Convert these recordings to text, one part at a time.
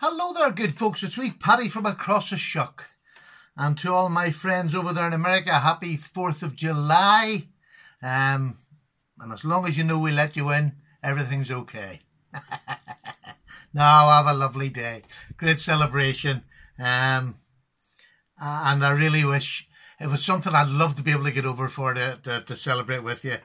Hello there, good folks. It's me, Paddy from across the shuck. And to all my friends over there in America, happy 4th of July. And as long as you know we let you in, everything's okay. Now have a lovely day. Great celebration. And I really wish it was something I'd love to be able to get over for to celebrate with you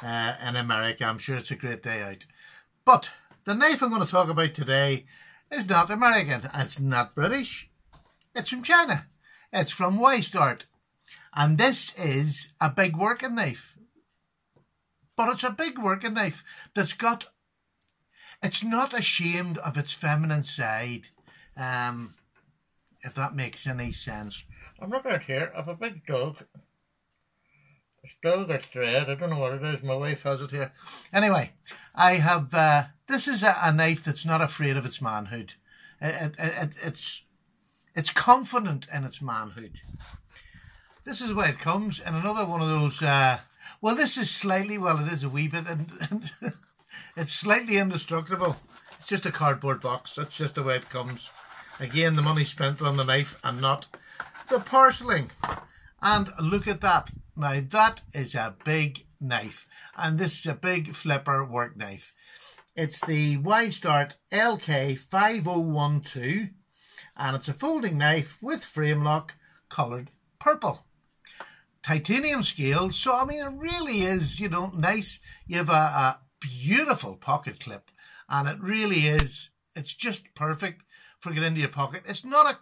in America. I'm sure it's a great day out. But the knife I'm going to talk about today is not American. It's not British. It's from China. It's from Gearbest. And this is a big working knife. But it's a big working knife that's got... It's not ashamed of its feminine side, if that makes any sense. I'm looking at here. I have a big dog. This dog that's red. I don't know what it is. My wife has it here. Anyway, I have... this is a knife that's not afraid of its manhood. It's confident in its manhood. This is where it comes in another one of those... well, this is slightly... Well, it is a wee bit... and it's slightly indestructible. It's just a cardboard box. That's just the way it comes. Again, the money spent on the knife and not the parceling. And look at that. Now, that is a big knife. And this is a big flipper work knife. It's the Gearbest lk5012. And it's a folding knife with frame lock, coloured purple. Titanium scale. So, I mean, it really is, you know, nice. You have a beautiful pocket clip. And it really is. It's just perfect for getting into your pocket. It's not a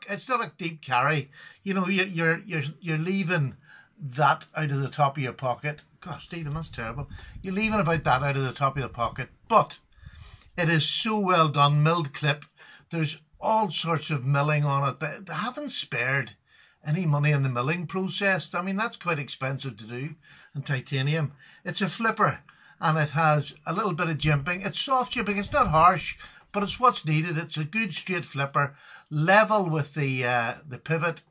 deep carry. You know, you're leaving that out of the top of your pocket. Gosh, Stephen, that's terrible. You're leaving about that out of the top of your pocket. But it is so well done. Milled clip. There's all sorts of milling on it. They haven't spared any money in the milling process. I mean, that's quite expensive to do in titanium. It's a flipper and it has a little bit of jimping. It's soft jimping. It's not harsh, but it's what's needed. It's a good straight flipper, level with the pivot.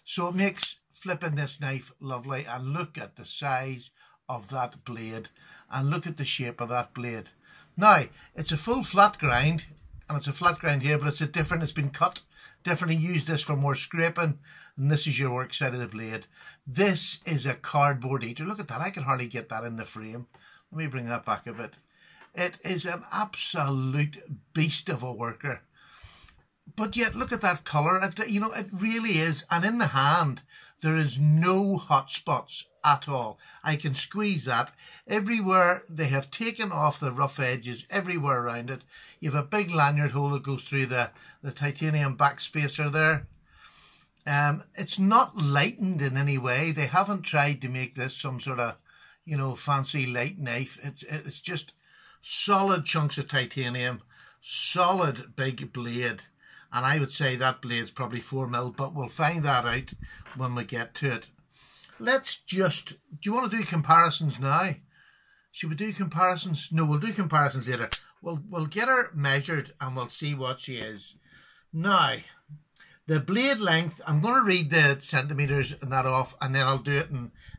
So it makes flipping this knife lovely. And look at the size of that blade and look at the shape of that blade. Now, it's a full flat grind, and it's a flat grind here, but it's it's been cut differently. Use this for more scraping, and this is your work side of the blade. This is a cardboard eater. Look at that. I can hardly get that in the frame. Let me bring that back a bit. It is an absolute beast of a worker. But yet, look at that colour. You know, it really is. And in the hand, there is no hot spots at all. I can squeeze that. Everywhere they have taken off the rough edges, everywhere around it. You have a big lanyard hole that goes through the titanium backspacer there. It's not lightened in any way. They haven't tried to make this some sort of, you know, fancy light knife. It's just solid chunks of titanium, solid big blade. And I would say that blade's probably 4mm, but we'll find that out when we get to it. Let's just... Do you want to do comparisons now? Should we do comparisons? No, we'll do comparisons later. We'll get her measured and we'll see what she is. Now, the blade length, I'm going to read the centimetres and that off, and then I'll do it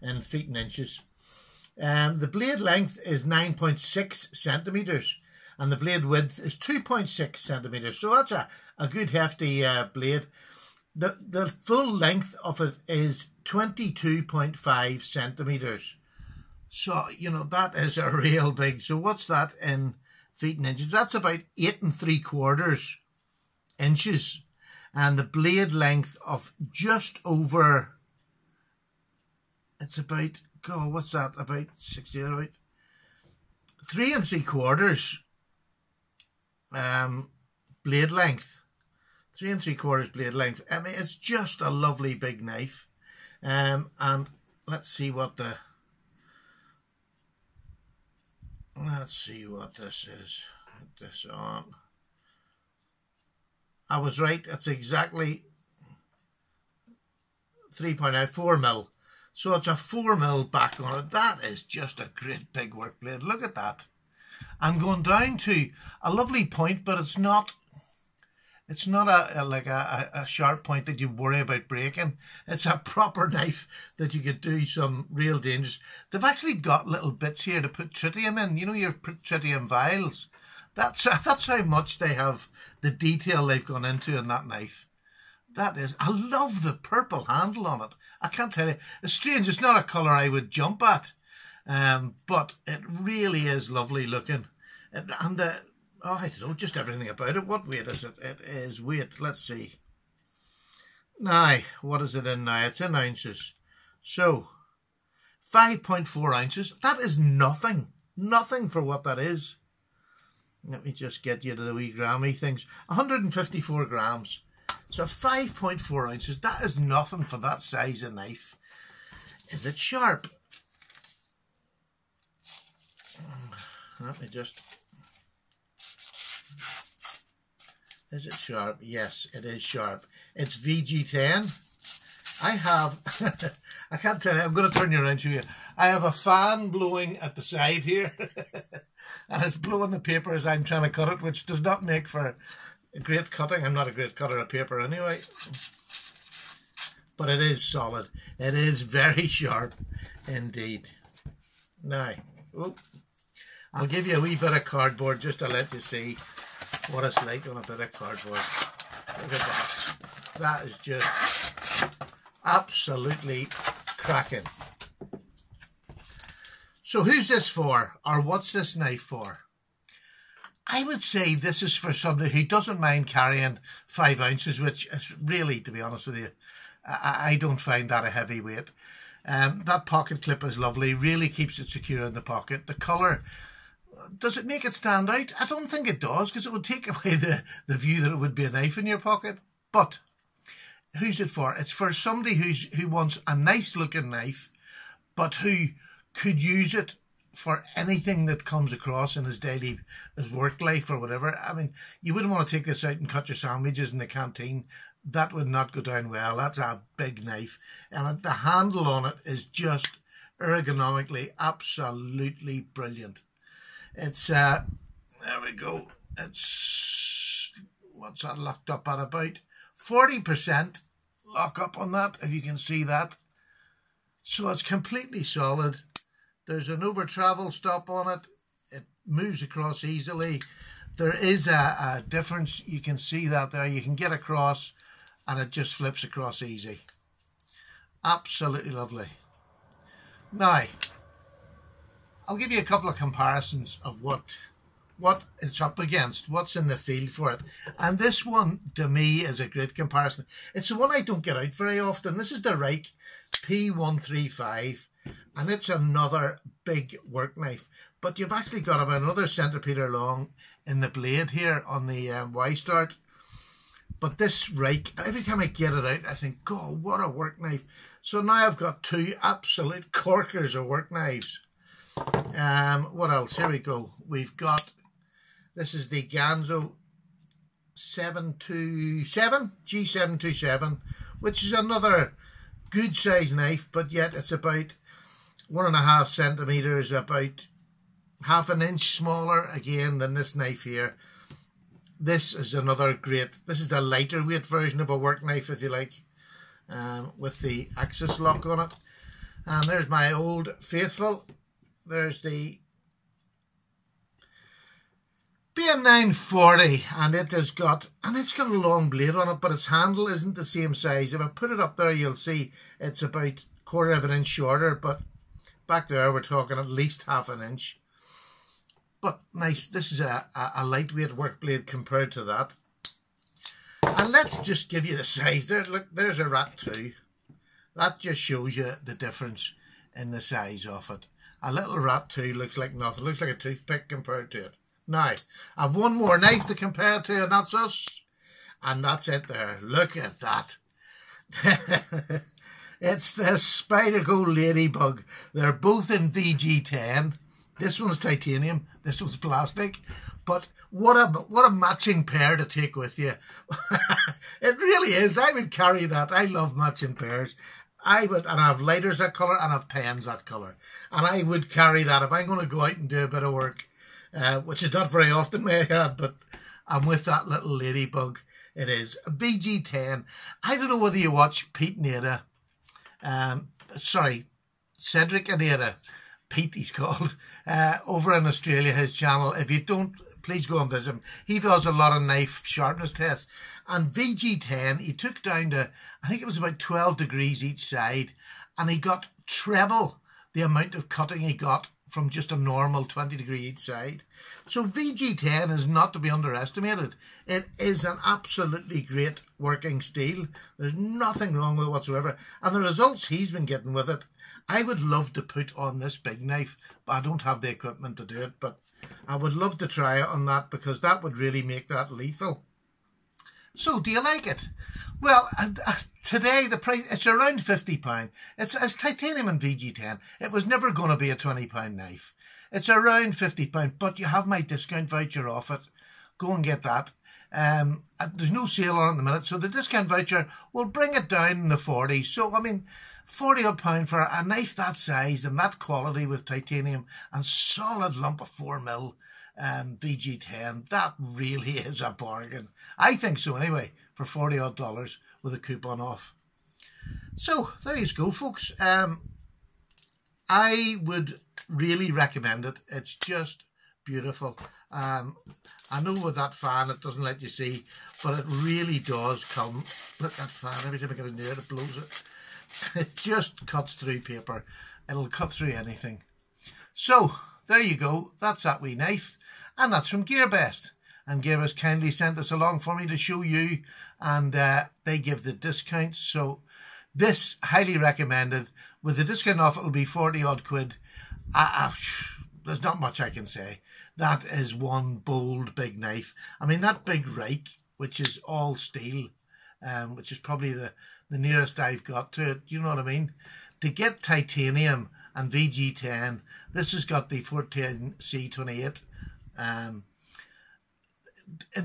in feet and inches. The blade length is 9.6 centimetres. And the blade width is 2.6 centimetres. So that's a good hefty blade. The full length of it is 22.5 centimetres. So, you know, that is a real big. So what's that in feet and inches? That's about 8 3/4 inches. And the blade length of just over, it's about, God, what's that? About 60, about 3 3/4 blade length. 3 3/4 blade length. I mean, it's just a lovely big knife. And let's see what this is. Put this on. I was right. It's exactly 4mm. So it's a 4mm back on it. That is just a great big work blade. Look at that. I'm going down to a lovely point, but it's not a sharp point that you worry about breaking. It's a proper knife that you could do some real dangers. They've actually got little bits here to put tritium in. You know, your tritium vials. That's how much they have, the detail they've gone into in that knife. That is, I love the purple handle on it. I can't tell you. It's strange. It's not a colour I would jump at, but it really is lovely looking. And I don't know, just everything about it. What weight is it? It is weight. Let's see. Now, what is it in now? It's in ounces. So, 5.4 ounces. That is nothing. Nothing for what that is. Let me just get you to the wee grammy things. 154 grams. So 5.4 ounces. That is nothing for that size of knife. Is it sharp? Let me just... Is it sharp? Yes, it is sharp. It's VG10. I have... I can't tell you. I'm going to turn you around to you. I have a fan blowing at the side here. And it's blowing the paper as I'm trying to cut it, which does not make for a great cutting. I'm not a great cutter of paper anyway. But it is solid. It is very sharp indeed. Now, I'll give you a wee bit of cardboard just to let you see what it's like on a bit of cardboard. Look at that. That is just absolutely cracking. So who's this for, or what's this knife for? I would say this is for somebody who doesn't mind carrying 5 ounces, which is really, to be honest with you, I don't find that a heavy weight. That pocket clip is lovely, really keeps it secure in the pocket. The colour, does it make it stand out? I don't think it does, because it would take away the view that it would be a knife in your pocket. But who's it for? It's for somebody who wants a nice looking knife, but who could use it for anything that comes across in his work life or whatever. I mean, you wouldn't want to take this out and cut your sandwiches in the canteen. That would not go down well. That's a big knife. And the handle on it is just ergonomically absolutely brilliant. It's, there we go. It's, what's that locked up at? About 40% lock up on that, if you can see that. So it's completely solid. There's an over travel stop on it. It moves across easily. There is a difference. You can see that there. You can get across and it just flips across easy. Absolutely lovely. Now, I'll give you a couple of comparisons of what it's up against, what's in the field for it. And this one, to me, is a great comparison. It's the one I don't get out very often. This is the Reich P135. And it's another big work knife, but you've actually got about another centimetre long in the blade here on the Y-start. But this Reich, every time I get it out, I think, God, what a work knife. So now I've got two absolute corkers of work knives. What else? Here we go. We've got, this is the Ganzo 727, G727, which is another good size knife, but yet it's about 1.5 centimetres, about half an inch smaller again than this knife here. This is another great, this is a lighter weight version of a work knife, if you like, with the axis lock on it. And there's my old faithful. There's the BM940, and it's got a long blade on it, but its handle isn't the same size. If I put it up there, you'll see it's about 1/4 of an inch shorter, but back there we're talking at least half an inch. But nice, this is a lightweight work blade compared to that. And let's just give you the size. There, look, there's a Rat 2. That just shows you the difference in the size of it. A little Rat 2 looks like nothing, looks like a toothpick compared to it. Now, I've one more knife to compare it to, and that's us. And that's it there. Look at that. It's the Spyderco Ladybug. They're both in VG10. This one's titanium, this one's plastic. But what a matching pair to take with you. It really is. I would carry that. I love matching pairs. I would, and I have lighters that colour, and I have pens that colour. And I would carry that if I'm going to go out and do a bit of work. Which is not very often, may I add, but I'm with that little Ladybug. It is a VG10. I don't know whether you watch Pete Nada. Cedric and Nada. Pete, he's called. Over in Australia, his channel. If you don't, please go and visit him. He does a lot of knife sharpness tests. And VG10, he took down to, I think it was about 12 degrees each side, and he got treble the amount of cutting he got from just a normal 20 degree each side. So VG10 is not to be underestimated. It is an absolutely great working steel. There's nothing wrong with it whatsoever. And the results he's been getting with it, I would love to put on this big knife, but I don't have the equipment to do it. But I would love to try it on that, because that would really make that lethal. So, do you like it? Well, today the price, it's around £50. It's titanium and VG10. It was never going to be a £20 knife. It's around £50, but you have my discount voucher off it. Go and get that. There's no sale on it at the minute, so the discount voucher will bring it down in the 40s. So, I mean, £40 odd for a knife that size and that quality with titanium and solid lump of 4mm VG10, that really is a bargain. I think so anyway, for $40 odd with a coupon off. So there you go, folks. I would really recommend it. It's just beautiful. I know with that fan it doesn't let you see, but it really does come. Look at that fan, every time I get in there it blows it. It just cuts through paper. It'll cut through anything. So there you go. That's that wee knife. And that's from Gearbest. And Gearbest kindly sent this along for me to show you. And they give the discounts. So this, highly recommended. With the discount off, it'll be 40 odd quid. There's not much I can say. That is one bold big knife. I mean, that big rake, which is all steel, which is probably the nearest I've got to it. Do you know what I mean? To get titanium and VG10, this has got the 14C28. And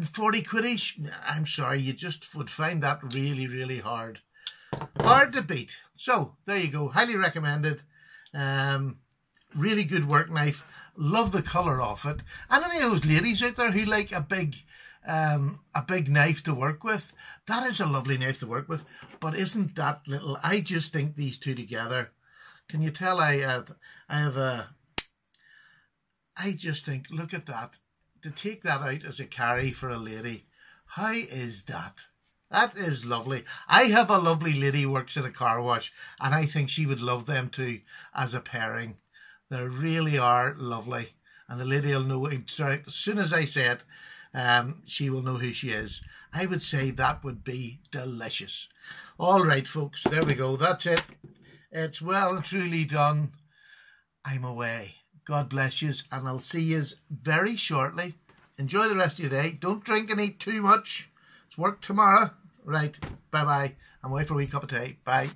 40 quiddish, I'm sorry, you just would find that really, really hard to beat. So there you go, highly recommended. Really good work knife. Love the colour of it. And any of those ladies out there who like a big knife to work with, that is a lovely knife to work with. But isn't that little? I just think these two together. Can you tell I just think, look at that. To take that out as a carry for a lady, how is that? That is lovely. I have a lovely lady who works at a car wash, and I think she would love them too as a pairing. They really are lovely. And the lady will know, as soon as I say it, she will know who she is. I would say that would be delicious. All right, folks, there we go. That's it. It's well and truly done. I'm away. God bless you, and I'll see you very shortly. Enjoy the rest of your day. Don't drink and eat too much. It's work tomorrow. Right, bye-bye. I'm away for a wee cup of tea. Bye.